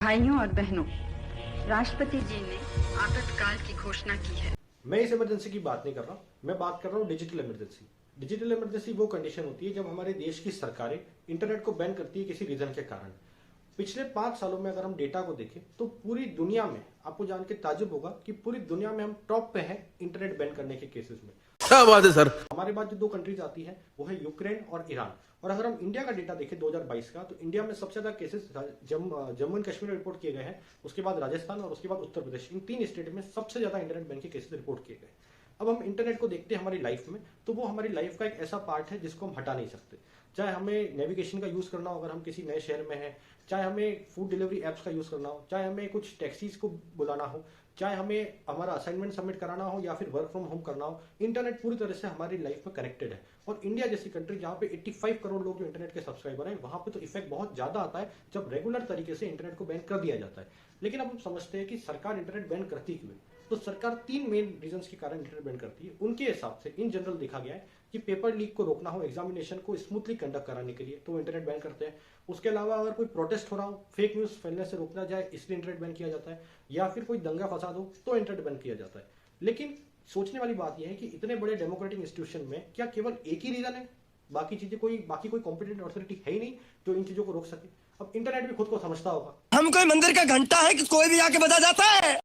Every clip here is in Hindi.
भाइयों और बहनों, राष्ट्रपति जी ने आपातकाल की घोषणा की है। मैं इस इमरजेंसी की बात नहीं कर रहा हूँ, मैं बात कर रहा हूँ डिजिटल इमरजेंसी। डिजिटल इमरजेंसी वो कंडीशन होती है जब हमारे देश की सरकारें इंटरनेट को बैन करती है किसी रीजन के कारण। पिछले 5 सालों में अगर हम डेटा को देखें तो पूरी दुनिया में आपको जान के ताज्जुब होगा कि पूरी दुनिया में हम टॉप पे हैं इंटरनेट बैन करने के केसेस में। क्या बात है सर। हमारे पास जो 2 कंट्रीज आती है वो है यूक्रेन और ईरान। और अगर हम इंडिया का डेटा देखें 2022 का, तो इंडिया में सबसे ज्यादा केसेस जम्मू एंड कश्मीर में रिपोर्ट किए गए हैं, उसके बाद राजस्थान और उसके बाद उत्तर प्रदेश। इन 3 स्टेट में सबसे ज्यादा इंटरनेट बैन के केसेस रिपोर्ट किए गए। अब हम इंटरनेट को देखते हैं हमारी लाइफ में, तो वो हमारी लाइफ का एक ऐसा पार्ट है जिसको हम हटा नहीं सकते। चाहे हमें नेविगेशन का यूज करना हो अगर हम किसी नए शहर में हैं, चाहे हमें फूड डिलीवरी एप्स का यूज करना हो, चाहे हमें कुछ टैक्सीज को बुलाना हो, चाहे हमें हमारा असाइनमेंट सबमिट कराना हो या फिर वर्क फ्रॉम होम करना हो, इंटरनेट पूरी तरह से हमारी लाइफ में कनेक्टेड है। और इंडिया जैसी कंट्री जहाँ पे 85 करोड़ लोग जो इंटरनेट के सब्सक्राइबर हैं, वहां पे तो इफेक्ट बहुत ज्यादा आता है जब रेगुलर तरीके से इंटरनेट को बैन कर दिया जाता है। लेकिन अब हम समझते हैं कि सरकार इंटरनेट बैन करती क्यों है। तो सरकार 3 मेन रीजंस के कारण इंटरनेट बैन करती है। उनके हिसाब से इन जनरल देखा गया है कि पेपर लीक को रोकना हो, एग्जामिनेशन को स्मूथली कंडक्ट कराने के लिए, तो वो इंटरनेट बैन करते हैं। उसके अलावा अगर कोई प्रोटेस्ट हो रहा हो, फेक न्यूज फैलने से रोकना जाए, इसलिए इंटरनेट बैन किया जाता है, या फिर कोई दंगा फसाद हो तो इंटरनेट बैन किया जाता है। लेकिन सोचने वाली बात यह है कि इतने बड़े डेमोक्रेटिक इंस्टीट्यूशन में क्या केवल एक ही रीजन है? बाकी कोई कॉम्पिटेंट अथॉरिटी है ही नहीं जो इन चीजों को रोक सके। अब इंटरनेट भी खुद को समझता होगा। हम कोई मंदिर का घंटा है कि कोई भी आके बजा जाता है।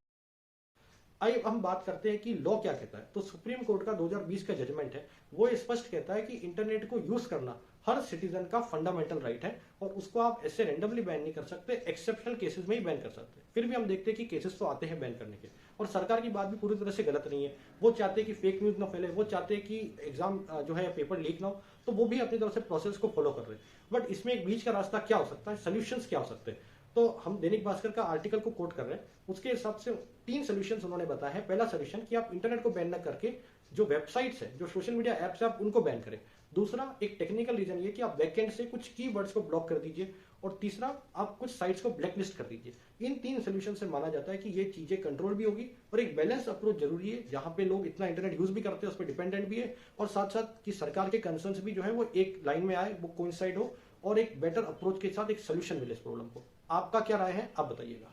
आइए हम बात करते हैं कि लॉ क्या कहता है। तो सुप्रीम कोर्ट का 2020 का जजमेंट है, वो स्पष्ट कहता है कि इंटरनेट को यूज करना हर सिटीजन का फंडामेंटल राइट है और उसको आप ऐसे रैंडमली बैन नहीं कर सकते, एक्सेप्शनल केसेस में ही बैन कर सकते हैं। फिर भी हम देखते हैं कि केसेस तो आते हैं बैन करने के, और सरकार की बात भी पूरी तरह से गलत नहीं है। वो चाहते हैं कि फेक न्यूज ना फैले, वो चाहते हैं कि एग्जाम जो है पेपर लीक ना हो, तो वो भी अपनी तरफ से प्रोसेस को फॉलो कर रहे हैं। बट इसमें एक बीच का रास्ता क्या हो सकता है, सोल्यूशंस क्या हो सकते हैं? तो हम दैनिक भास्कर का आर्टिकल को कोट कर रहे हैं, उसके हिसाब से 3 सोल्यूशंस उन्होंने बताया है। पहला सोल्यूशन कि आप इंटरनेट को बैन न करके जो वेबसाइट्स है, जो सोशल मीडिया एप्स है, आप उनको बैन करें। दूसरा एक टेक्निकल रीजन ये कि आप बैकएंड से कुछ कीवर्ड्स को ब्लॉक कर दीजिए, और तीसरा आप कुछ साइट्स को ब्लैकलिस्ट कर दीजिए। इन 3 सोल्यूशन से माना जाता है कि ये चीजें कंट्रोल भी होगी, और एक बैलेंस अप्रोच जरूरी है जहां पे लोग इतना इंटरनेट यूज भी करते हैं, उस पर डिपेंडेंट भी है, और साथ साथ कि सरकार के कंसर्न्स भी जो है वो एक लाइन में आए, वो कोइंसाइड हो, और एक बेटर अप्रोच के साथ एक सोल्यूशन मिले इस प्रॉब्लम को। आपका क्या राय है, आप बताइएगा।